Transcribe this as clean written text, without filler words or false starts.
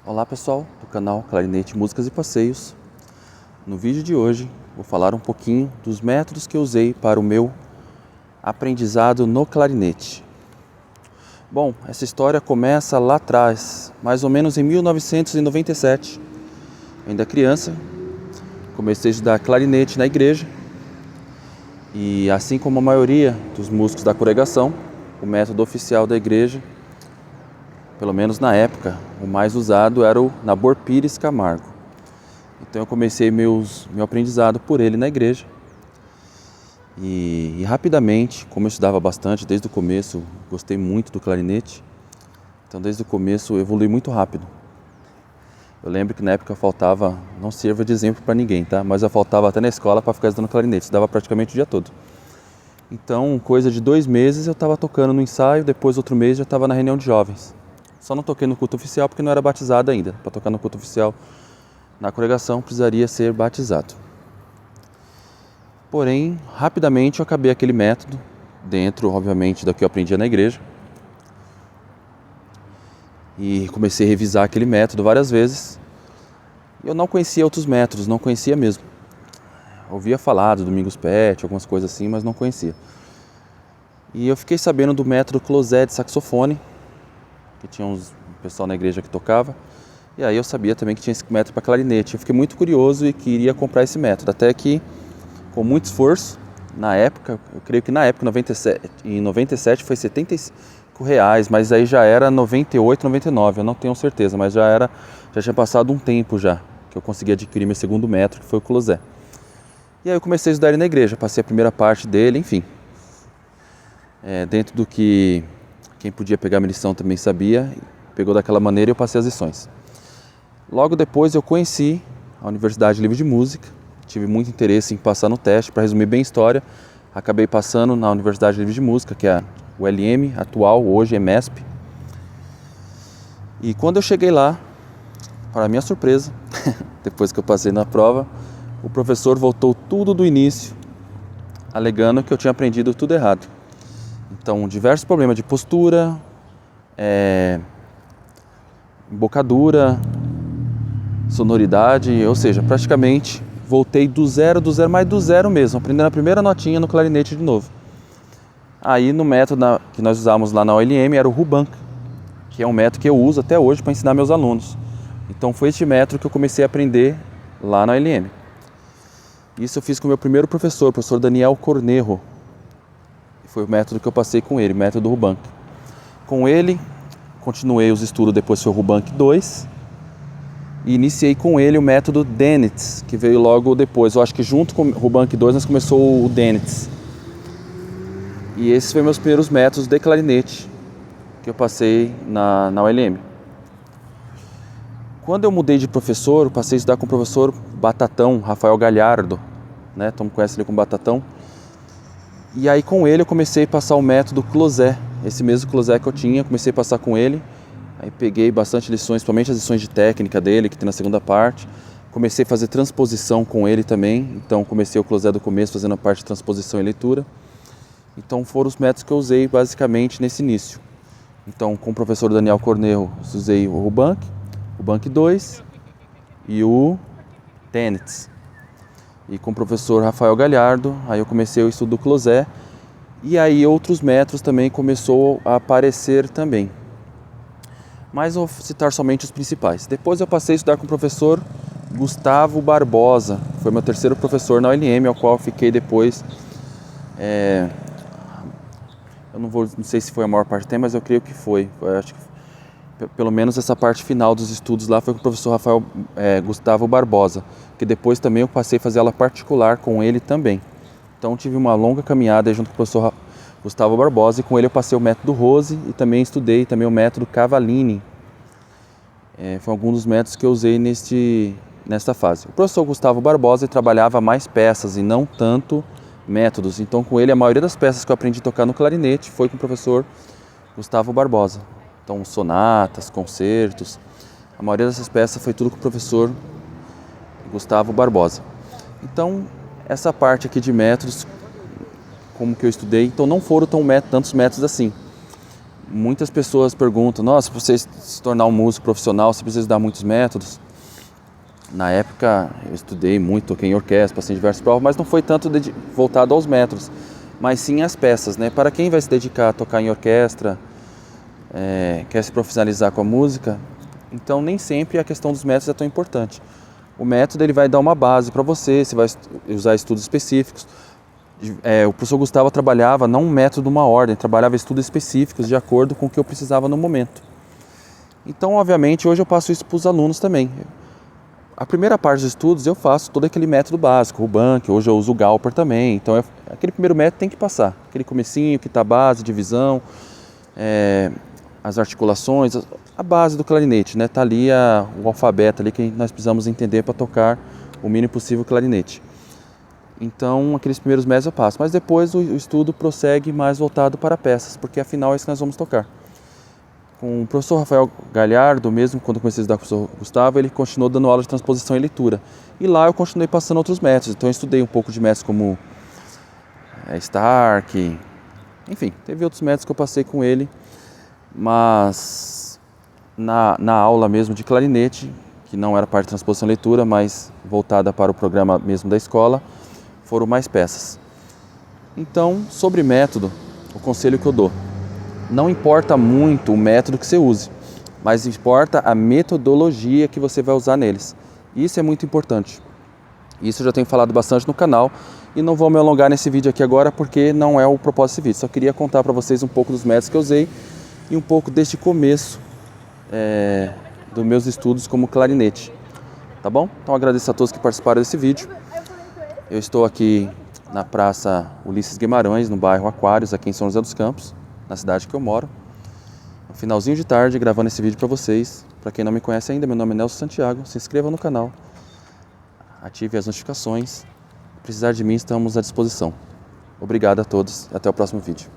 Olá pessoal, do canal Clarinete Músicas e Passeios. No vídeo de hoje vou falar um pouquinho dos métodos que eu usei para o meu aprendizado no clarinete. Bom, essa história começa lá atrás, mais ou menos em 1997. Ainda criança, comecei a estudar clarinete na igreja e, assim como a maioria dos músicos da congregação, o método oficial da igreja, pelo menos na época, o mais usado era o Nabor Pires Camargo. Então eu comecei meu aprendizado por ele na igreja. E rapidamente, como eu estudava bastante desde o começo, gostei muito do clarinete. Então desde o começo eu evolui muito rápido. Eu lembro que na época eu faltava, não sirva de exemplo para ninguém, tá? Mas eu faltava até na escola para ficar estudando clarinete, estudava praticamente o dia todo. Então, coisa de 2 meses eu estava tocando no ensaio, depois outro mês já estava na reunião de jovens. Só não toquei no culto oficial porque não era batizado ainda. Para tocar no culto oficial na congregação precisaria ser batizado. Porém, rapidamente eu acabei aquele método, dentro, obviamente, do que eu aprendia na igreja. E comecei a revisar aquele método várias vezes. Eu não conhecia outros métodos, não conhecia mesmo. Ouvia falar do Domingos Pet, algumas coisas assim, mas não conhecia. E eu fiquei sabendo do método Closet de saxofone, que tinha um pessoal na igreja que tocava, e aí eu sabia também que tinha esse método para clarinete. Eu fiquei muito curioso e queria comprar esse método, até que, com muito esforço, na época, eu creio que na época, em 97 foi R$75, mas aí já era 98, 99, eu não tenho certeza, mas já tinha passado um tempo já, que eu consegui adquirir meu segundo método, que foi o Closet. E aí eu comecei a estudar ele na igreja, passei a primeira parte dele, enfim. Dentro do que quem podia pegar minha lição também sabia, pegou daquela maneira e eu passei as lições. Logo depois eu conheci a Universidade Livre de Música, tive muito interesse em passar no teste. Para resumir bem a história, acabei passando na Universidade Livre de Música, que é a ULM, atual, hoje é MESP. E quando eu cheguei lá, para minha surpresa, depois que eu passei na prova, o professor voltou tudo do início, alegando que eu tinha aprendido tudo errado. Então, diversos problemas de postura, embocadura, sonoridade, ou seja, praticamente voltei do zero, mas do zero mesmo, aprendendo a primeira notinha no clarinete de novo. Aí no método que nós usávamos lá na OLM era o Rubank, que é um método que eu uso até hoje para ensinar meus alunos. Então foi este método que eu comecei a aprender lá na OLM. Isso eu fiz com o meu primeiro professor, o professor Daniel Cornejo. Foi o método que eu passei com ele, o método Rubank. Com ele, continuei os estudos, depois foi o Rubank 2. E iniciei com ele o método Dennitz, que veio logo depois. Eu acho que junto com o Rubank 2 nós começou o Dennitz. E esses foram meus primeiros métodos de clarinete que eu passei na ULM. Quando eu mudei de professor, eu passei a estudar com o professor Batatão, Rafael Galhardo, né? Todo mundo conhece ele como Batatão. E aí com ele eu comecei a passar o método Closet, esse mesmo Closet que eu tinha, comecei a passar com ele. Aí peguei bastante lições, principalmente as lições de técnica dele, que tem na segunda parte. Comecei a fazer transposição com ele também, então comecei o Closet do começo, fazendo a parte de transposição e leitura. Então foram os métodos que eu usei basicamente nesse início. Então com o professor Daniel Cornejo, usei o Rubank 2 e o Dennitz. E com o professor Rafael Galhardo, aí eu comecei o estudo do Closet. E aí outros métodos também começou a aparecer também. Mas vou citar somente os principais. Depois eu passei a estudar com o professor Gustavo Barbosa, que foi meu terceiro professor na ULM, ao qual eu fiquei depois. Eu não sei se foi a maior parte do tempo, mas eu creio que foi. Eu acho que pelo menos essa parte final dos estudos lá foi com o professor Gustavo Barbosa, que depois também eu passei a fazer aula particular com ele também. Então tive uma longa caminhada junto com o professor Gustavo Barbosa, e com ele eu passei o método Rose e também estudei também o método Cavallini. Foi alguns dos métodos que eu usei nesta fase. O professor Gustavo Barbosa trabalhava mais peças e não tanto métodos. Então com ele a maioria das peças que eu aprendi a tocar no clarinete foi com o professor Gustavo Barbosa. Então sonatas, concertos, a maioria dessas peças foi tudo com o professor Gustavo Barbosa. Então essa parte aqui de métodos, como que eu estudei, então não foram tantos métodos assim. muitas pessoas perguntam, nossa, para você se tornar um músico profissional, você precisa dar muitos métodos. Na época eu estudei muito, toquei em orquestra, passei em diversas provas, mas não foi tanto voltado aos métodos, mas sim às peças, né? Para quem vai se dedicar a tocar em orquestra, quer se profissionalizar com a música, então nem sempre a questão dos métodos é tão importante. O método ele vai dar uma base para você vai usar estudos específicos. O professor Gustavo trabalhava não um método, uma ordem, trabalhava estudos específicos de acordo com o que eu precisava no momento. Então, obviamente, hoje eu passo isso para os alunos também. A primeira parte dos estudos eu faço todo aquele método básico, o Bank, hoje eu uso o Galper também. Então, aquele primeiro método tem que passar. Aquele comecinho, que está a base, divisão, as articulações, a base do clarinete, né? Tá ali o alfabeto ali que nós precisamos entender para tocar o mínimo possível o clarinete. Então, aqueles primeiros métodos eu passo, mas depois o estudo prossegue mais voltado para peças, porque afinal é isso que nós vamos tocar. Com o professor Rafael Galhardo, mesmo quando eu comecei a estudar com o professor Gustavo, ele continuou dando aula de transposição e leitura. E lá eu continuei passando outros métodos, então eu estudei um pouco de métodos como Stark, enfim, teve outros métodos que eu passei com ele, mas na aula mesmo de clarinete, que não era parte de transposição e leitura, mas voltada para o programa mesmo da escola, foram mais peças. Então, sobre método, o conselho que eu dou: não importa muito o método que você use, mas importa a metodologia que você vai usar neles. Isso é muito importante. Isso eu já tenho falado bastante no canal e não vou me alongar nesse vídeo aqui agora porque não é o propósito desse vídeo. Só queria contar para vocês um pouco dos métodos que eu usei e um pouco deste começo dos meus estudos como clarinete. Tá bom? Então agradeço a todos que participaram desse vídeo. Eu estou aqui na Praça Ulisses Guimarães, no bairro Aquários, aqui em São José dos Campos, na cidade que eu moro. No finalzinho de tarde, gravando esse vídeo para vocês. Para quem não me conhece ainda, meu nome é Nelson Santiago. Se inscreva no canal, ative as notificações. Se precisar de mim, estamos à disposição. Obrigado a todos e até o próximo vídeo.